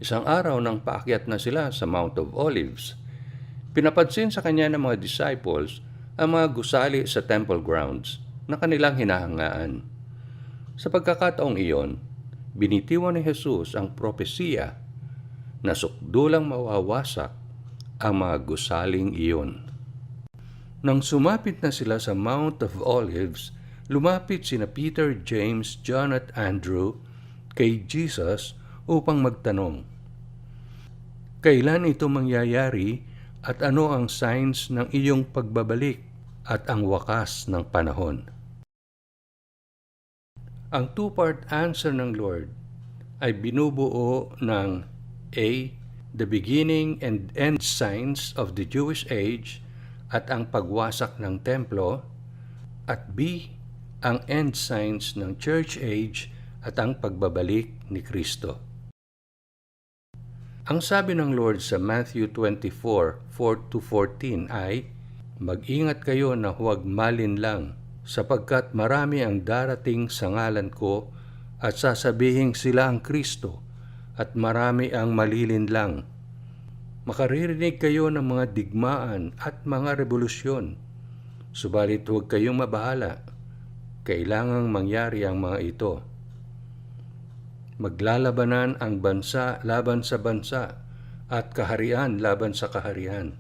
Isang araw nang paakyat na sila sa Mount of Olives, pinapansin sa kanya ng mga disciples ang mga gusali sa temple grounds na kanilang hinahangaan. Sa pagkakataong iyon, binitiwan ni Jesus ang propesiya na sukdulang mawawasak ang mga gusaling iyon. Nang sumapit na sila sa Mount of Olives, lumapit sina Peter, James, John at Andrew kay Jesus upang magtanong, "Kailan ito mangyayari at ano ang signs ng iyong pagbabalik at ang wakas ng panahon?" Ang two-part answer ng Lord ay binubuo ng A. The beginning and end signs of the Jewish age at ang pagwasak ng templo, at B. Ang end signs ng church age at ang pagbabalik ni Kristo. Ang sabi ng Lord sa Matthew 24:4-14 ay, "Mag-ingat kayo na huwag malinlang, sapagkat marami ang darating sa ngalan ko at sasabihing sila ang Kristo, at marami ang malilinlang. Makaririnig kayo ng mga digmaan at mga revolusyon, subalit huwag kayong mabahala. Kailangang mangyari ang mga ito. Maglalabanan ang bansa laban sa bansa at kaharian laban sa kaharian.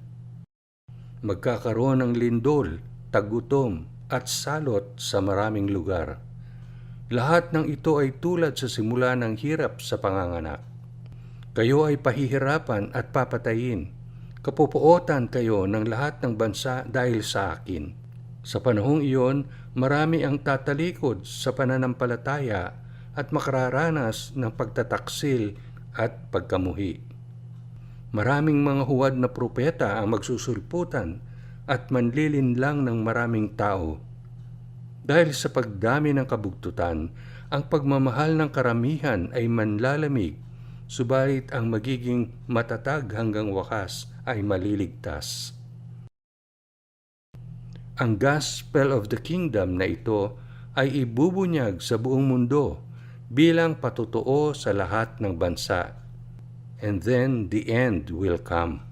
Magkakaroon ng lindol, tagutom at salot sa maraming lugar. Lahat ng ito ay tulad sa simula ng hirap sa panganganak. Kayo ay pahihirapan at papatayin. Kapupuotan kayo ng lahat ng bansa dahil sa akin. Sa panahong iyon, marami ang tatalikod sa pananampalataya at makararanas ng pagtataksil at pagkamuhi. Maraming mga huwad na propeta ang magsusulputan at manlilinlang ng maraming tao. Dahil sa pagdami ng kabugtutan, ang pagmamahal ng karamihan ay manlalamig, subalit ang magiging matatag hanggang wakas ay maliligtas. Ang gospel of the kingdom na ito ay ibubunyag sa buong mundo bilang patotoo sa lahat ng bansa. And then the end will come.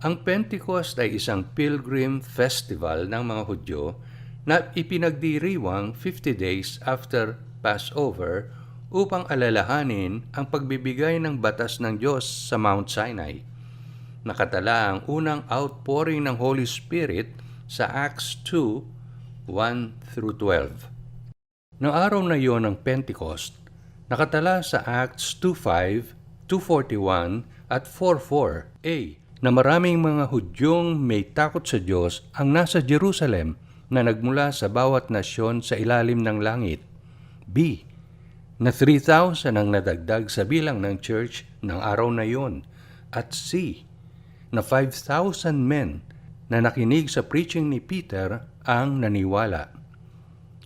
Ang Pentecost ay isang pilgrim festival ng mga Hudyo na ipinagdiriwang 50 days after Passover upang alalahanin ang pagbibigay ng batas ng Diyos sa Mount Sinai. Nakatala ang unang outpouring ng Holy Spirit sa Acts 2:1-12. Noong araw na iyon ng Pentecost, nakatala sa Acts 2:5, 2:41 at 4:4a na maraming mga Hudyong may takot sa Diyos ang nasa Jerusalem na nagmula sa bawat nasyon sa ilalim ng langit. B. Na 3,000 ang nadagdag sa bilang ng church ng araw na iyon. At C. Na 5,000 men na nakinig sa preaching ni Peter ang naniwala.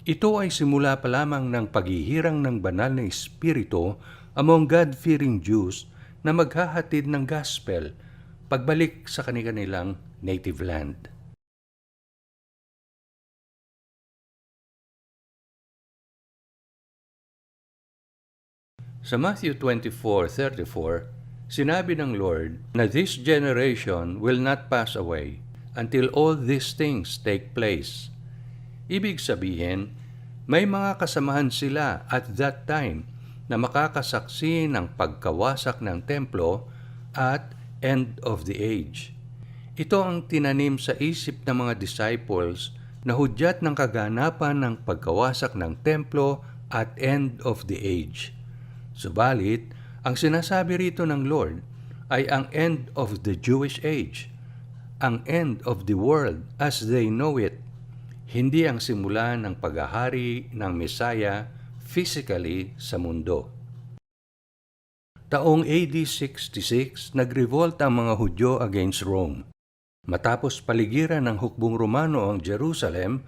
Ito ay simula pa lamang ng paghihirang ng banal na Espiritu among God-fearing Jews na maghahatid ng gospel pagbalik sa kanilang native land. Sa Matthew 24:34, sinabi ng Lord na this generation will not pass away until all these things take place. Ibig sabihin, may mga kasamahan sila at that time na makakasaksi ng pagkawasak ng templo at end of the age. Ito ang tinanim sa isip ng mga disciples na hudyat ng kaganapan ng pagkawasak ng templo at end of the age. Subalit, ang sinasabi rito ng Lord ay ang end of the Jewish age, ang end of the world as they know it, hindi ang simula ng paghahari ng Mesaya physically sa mundo. Taong AD 66, nagrevolt ang mga Hudyo against Rome. Matapos paligiran ng hukbong Romano ang Jerusalem,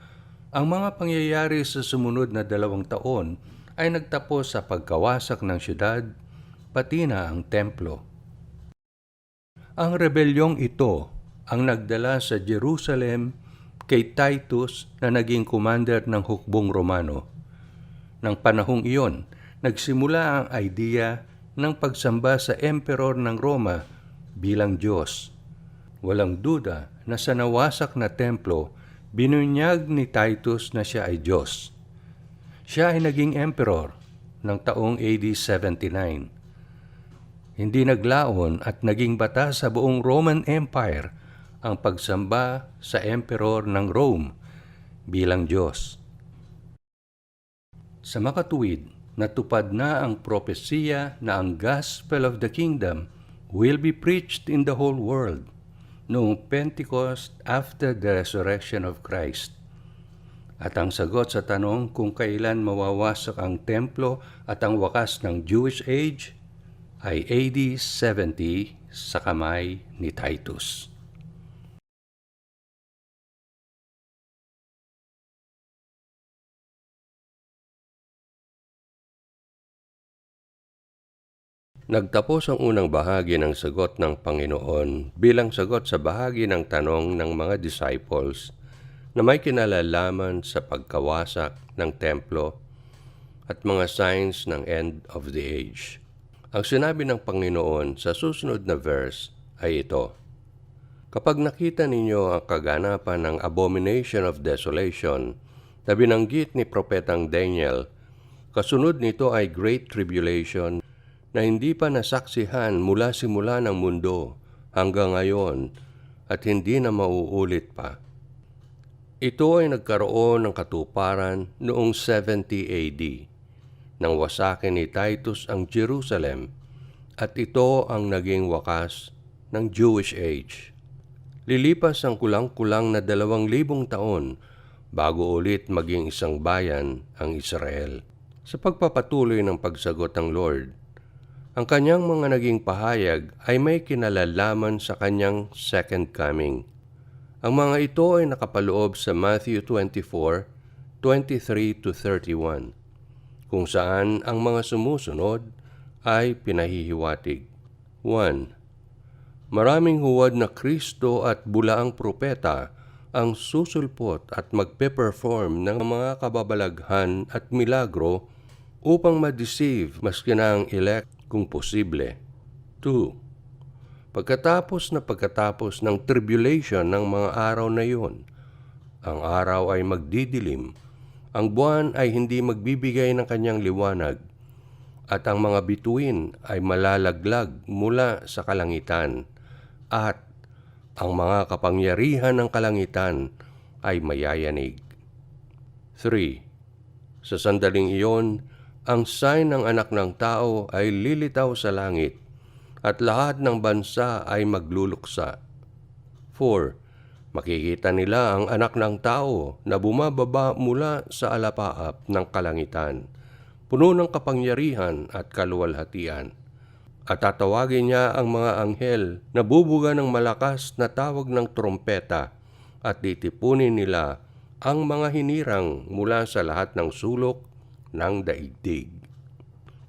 ang mga pangyayari sa sumunod na 2 taon ay nagtapos sa pagkawasak ng syudad, pati na ang templo. Ang rebelyong ito ang nagdala sa Jerusalem kay Titus na naging commander ng hukbong Romano. Nang panahong iyon, nagsimula ang idea ng pagsamba sa Emperor ng Roma bilang Diyos. Walang duda na sa nawasak na templo, binunyag ni Titus na siya ay Diyos. Siya ay naging emperor ng taong AD 79. Hindi naglaon at naging batas sa buong Roman Empire ang pagsamba sa Emperor ng Rome bilang Diyos. Sa makatuwid, natupad na ang propesiya na ang Gospel of the Kingdom will be preached in the whole world noong Pentecost after the resurrection of Christ. At ang sagot sa tanong kung kailan mawawasak ang templo at ang wakas ng Jewish Age ay AD 70 sa kamay ni Titus. Nagtapos ang unang bahagi ng sagot ng Panginoon bilang sagot sa bahagi ng tanong ng mga disciples na may kinalalaman sa pagkawasak ng templo at mga signs ng end of the age. Ang sinabi ng Panginoon sa susunod na verse ay ito: "Kapag nakita ninyo ang kaganapan ng abomination of desolation na binanggit ni Propetang Daniel, kasunod nito ay great tribulation na hindi pa nasaksihan mula simula ng mundo hanggang ngayon at hindi na mauulit pa." Ito ay nagkaroon ng katuparan noong 70 AD nang wasakin ni Titus ang Jerusalem at ito ang naging wakas ng Jewish Age. Lilipas ang kulang-kulang na 2,000 taon bago ulit maging isang bayan ang Israel. Sa pagpapatuloy ng pagsagot ng Lord, ang kanyang mga naging pahayag ay may kinalalaman sa kanyang second coming. Ang mga ito ay nakapaloob sa Matthew 24:23-31, kung saan ang mga sumusunod ay pinahihiwatig. 1. Maraming huwad na Kristo at bulaang propeta ang susulpot at magpe-perform ng mga kababalaghan at milagro upang ma-deceive maski na ang elect kung posible. 2. Pagkatapos ng tribulation ng mga araw na iyon, ang araw ay magdidilim, ang buwan ay hindi magbibigay ng kanyang liwanag, at ang mga bituin ay malalaglag mula sa kalangitan, at ang mga kapangyarihan ng kalangitan ay mayayanig. 3. Sa sandaling iyon, ang sign ng anak ng tao ay lilitaw sa langit, at lahat ng bansa ay magluluksa. 4. Makikita nila ang anak ng tao na bumababa mula sa alapaap ng kalangitan, puno ng kapangyarihan at kaluwalhatian. At tatawagin niya ang mga anghel na bubuga ng malakas na tawag ng trompeta, at titipunin nila ang mga hinirang mula sa lahat ng sulok ng daigdig.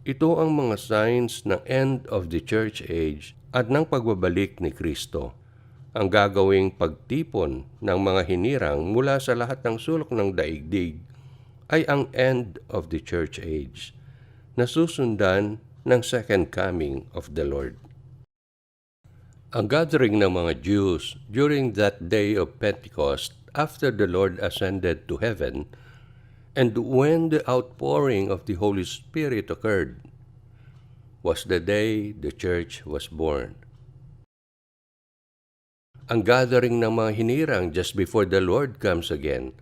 Ito ang mga signs ng end of the church age at ng pagbabalik ni Kristo. Ang gagawing pagtipon ng mga hinirang mula sa lahat ng sulok ng daigdig ay ang end of the church age, na susundan ng second coming of the Lord. Ang gathering ng mga Jews during that day of Pentecost after the Lord ascended to heaven, and when the outpouring of the Holy Spirit occurred, was the day the church was born. Ang gathering ng mga hinirang just before the Lord comes again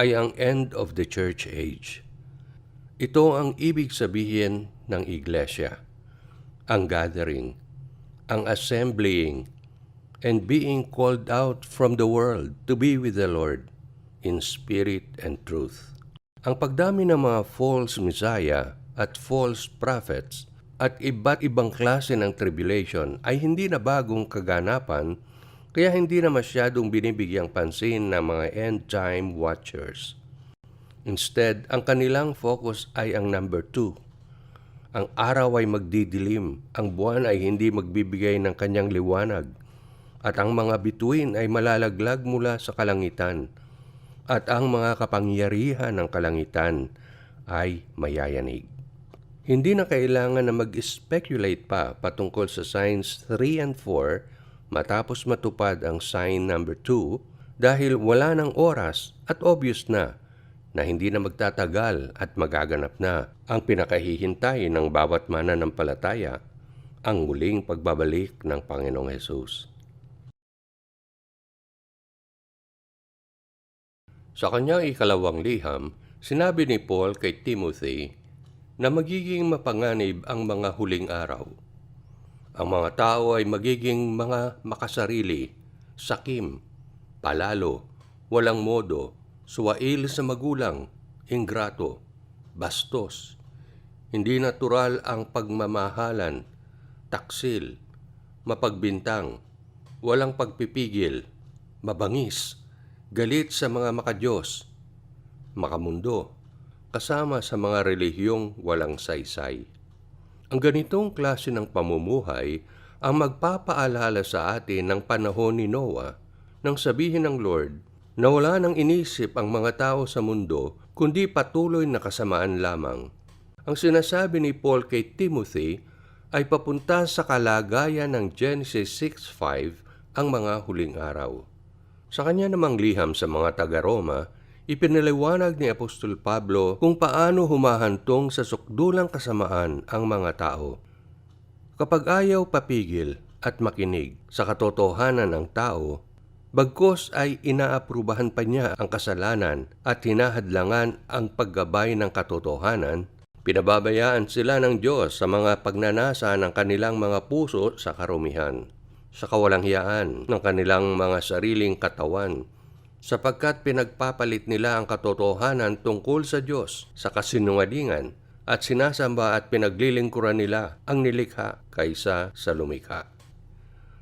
ay ang end of the church age. Ito ang ibig sabihin ng iglesia, ang gathering, ang assembling, and being called out from the world to be with the Lord in spirit and truth. Ang pagdami ng mga false messiah at false prophets at iba't ibang klase ng tribulation ay hindi na bagong kaganapan, kaya hindi na masyadong binibigyang pansin ng mga end-time watchers. Instead, ang kanilang focus ay ang number 2. Ang araw ay magdidilim, ang buwan ay hindi magbibigay ng kanyang liwanag, at ang mga bituin ay malalaglag mula sa kalangitan, at ang mga kapangyarihan ng kalangitan ay mayayanig. Hindi na kailangan na mag-speculate pa patungkol sa signs 3 and 4 matapos matupad ang sign number 2 dahil wala ng oras at obvious na hindi na magtatagal at magaganap na ang pinakahihintay ng bawat mananampalataya, ang muling pagbabalik ng Panginoong Hesus. Sa kanyang ikalawang liham, sinabi ni Paul kay Timothy na magiging mapanganib ang mga huling araw. Ang mga tao ay magiging mga makasarili, sakim, palalo, walang modo, suwail sa magulang, ingrato, bastos, hindi natural ang pagmamahalan, taksil, mapagbintang, walang pagpipigil, mabangis, galit sa mga makadiyos, makamundo, kasama sa mga relihiyong walang saysay. Ang ganitong klase ng pamumuhay ang magpapaalala sa atin ng panahon ni Noah nang sabihin ng Lord na wala nang inisip ang mga tao sa mundo kundi patuloy na kasamaan lamang. Ang sinasabi ni Paul kay Timothy ay papunta sa kalagayan ng Genesis 6:5 ang mga huling araw. Sa kanya namang liham sa mga taga-Roma, ipinaliwanag ni Apostol Pablo kung paano humahantong sa sukdulang kasamaan ang mga tao. Kapag ayaw papigil at makinig sa katotohanan ng tao, bagkus ay inaaprubahan pa niya ang kasalanan at hinahadlangan ang paggabay ng katotohanan, pinababayaan sila ng Diyos sa mga pagnanasa ng kanilang mga puso sa karumihan, sa kawalanghiyaan ng kanilang mga sariling katawan, sapagkat pinagpapalit nila ang katotohanan tungkol sa Diyos sa kasinungalingan at sinasamba at pinaglilingkuran nila ang nilikha kaysa sa lumikha.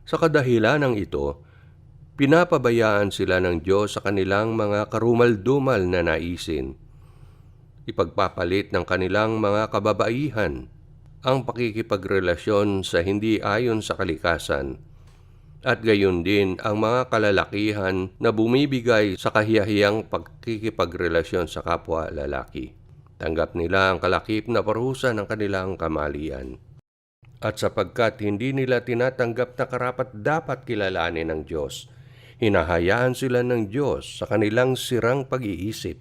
Sa kadahilanang ito, pinapabayaan sila ng Diyos sa kanilang mga karumal-dumal na naisin. Ipagpapalit ng kanilang mga kababaihan ang pakikipagrelasyon sa hindi ayon sa kalikasan, at gayon din ang mga kalalakihan na bumibigay sa kahiyahiyang pagkikipagrelasyon sa kapwa lalaki. Tanggap nila ang kalakip na parusa ng kanilang kamalian. At sapagkat hindi nila tinatanggap na karapat-dapat kilalanin ng Diyos, hinahayaan sila ng Diyos sa kanilang sirang pag-iisip.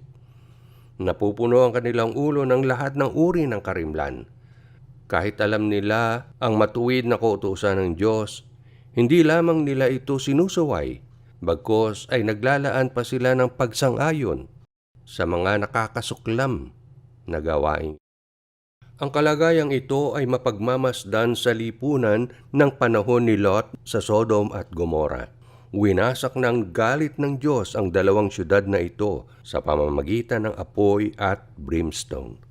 Napupuno ang kanilang ulo ng lahat ng uri ng karimlan. Kahit alam nila ang matuwid na kautusan ng Diyos, hindi lamang nila ito sinusuway, bagkus ay naglalaan pa sila ng pagsang-ayon sa mga nakakasuklam na gawain. Ang kalagayang ito ay mapagmamasdan sa lipunan ng panahon ni Lot sa Sodom at Gomora. Winasak ng galit ng Diyos ang dalawang syudad na ito sa pamamagitan ng apoy at brimstone.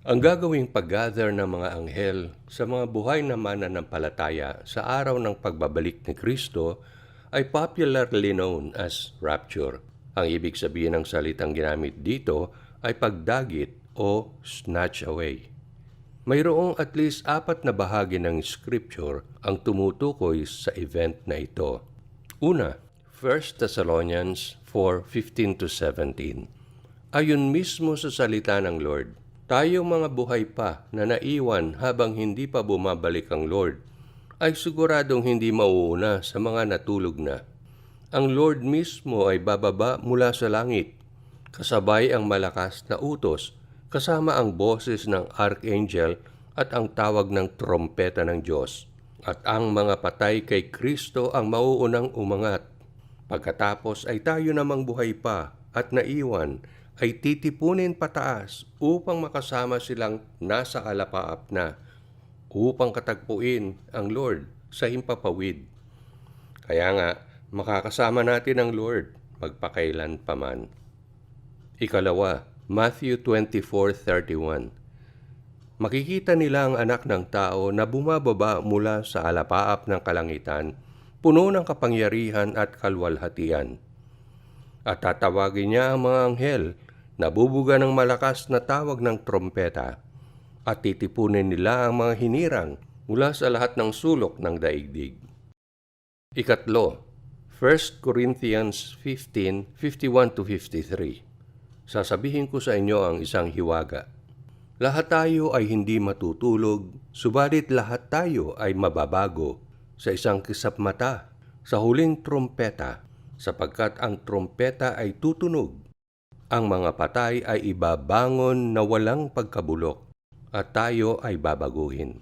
Ang gagawing pag-gather ng mga anghel sa mga buhay na mananampalataya sa araw ng pagbabalik ni Kristo ay popularly known as rapture. Ang ibig sabihin ng salitang ginamit dito ay pagdagit o snatch away. Mayroong at least 4 na bahagi ng scripture ang tumutukoy sa event na ito. Una, 1 Thessalonians 4:15-17. Ayon mismo sa salita ng Lord, tayong mga buhay pa na naiwan habang hindi pa bumabalik ang Lord, ay siguradong hindi mauuna sa mga natulog na. Ang Lord mismo ay bababa mula sa langit, kasabay ang malakas na utos, kasama ang boses ng archangel at ang tawag ng trompeta ng Diyos. At ang mga patay kay Kristo ang mauunang umangat. Pagkatapos ay tayo namang buhay pa at naiwan, ay titipunin pataas upang makasama silang nasa kalapaap na, upang katagpuin ang Lord sa himpapawid. Kaya nga, makakasama natin ang Lord magpakailan paman. Ikalawa, Matthew 24:31. Makikita nila ang anak ng tao na bumababa mula sa alapaap ng kalangitan, puno ng kapangyarihan at kalwalhatian. At tatawagin niya ang mga anghel, nabubuga ng malakas na tawag ng trompeta, at titipunin nila ang mga hinirang mula sa lahat ng sulok ng daigdig. Ikatlo, 1 Corinthians 15:51-53. Sasabihin ko sa inyo ang isang hiwaga. Lahat tayo ay hindi matutulog, subalit lahat tayo ay mababago sa isang kisap mata, sa huling trumpeta, sapagkat ang trumpeta ay tutunog. Ang mga patay ay ibabangon na walang pagkabulok, at tayo ay babaguhin.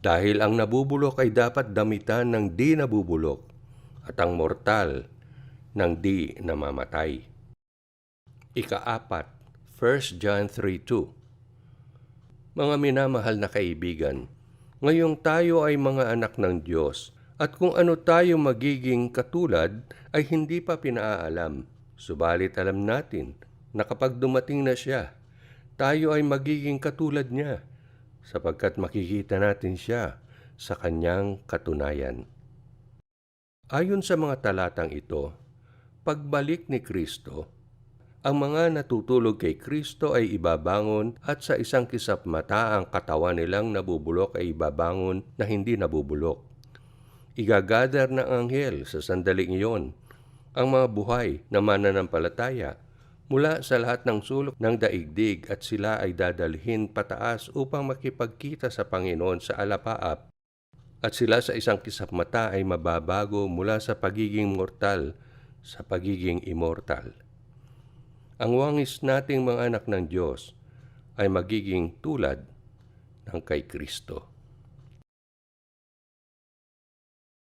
Dahil ang nabubulok ay dapat damitan ng di nabubulok, at ang mortal ng di namamatay. Ika-4, 1 John 3:2. Mga minamahal na kaibigan, ngayong tayo ay mga anak ng Diyos, at kung ano tayo magiging katulad ay hindi pa pinaalam. Subalit alam natin na kapag dumating na siya, tayo ay magiging katulad niya, sapagkat makikita natin siya sa kanyang katunayan. Ayon sa mga talatang ito, pagbalik ni Kristo, ang mga natutulog kay Kristo ay ibabangon at sa isang kisap mata ang katawan nilang nabubulok ay ibabangon na hindi nabubulok. Igagather ng anghel sa sandaling iyon ang mga buhay na mananampalataya mula sa lahat ng sulok ng daigdig at sila ay dadalhin pataas upang makipagkita sa Panginoon sa alapaap, at sila sa isang kisap mata ay mababago mula sa pagiging mortal sa pagiging immortal. Ang wangis nating mga anak ng Diyos ay magiging tulad ng kay Kristo.